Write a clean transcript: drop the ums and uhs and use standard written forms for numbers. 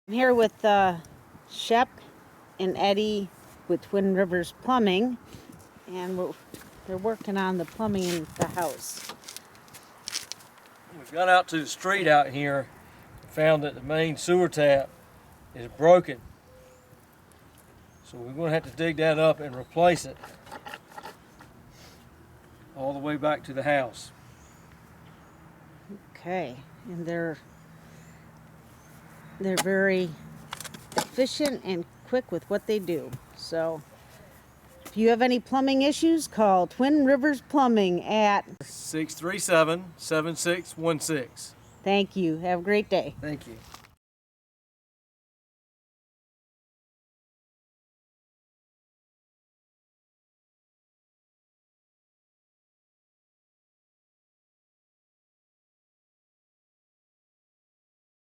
I'm here with Shep and Eddie with Twin Rivers Plumbing, and they're working on the plumbing in the house. We got out to the street out here and found that the main sewer tap is broken. So we're going to have to dig that up and replace it all the way back to the house. Okay, and they're very efficient and quick with what they do. So if you have any plumbing issues, call Twin Rivers Plumbing at 637-7616. Thank you. Have a great day. Thank you.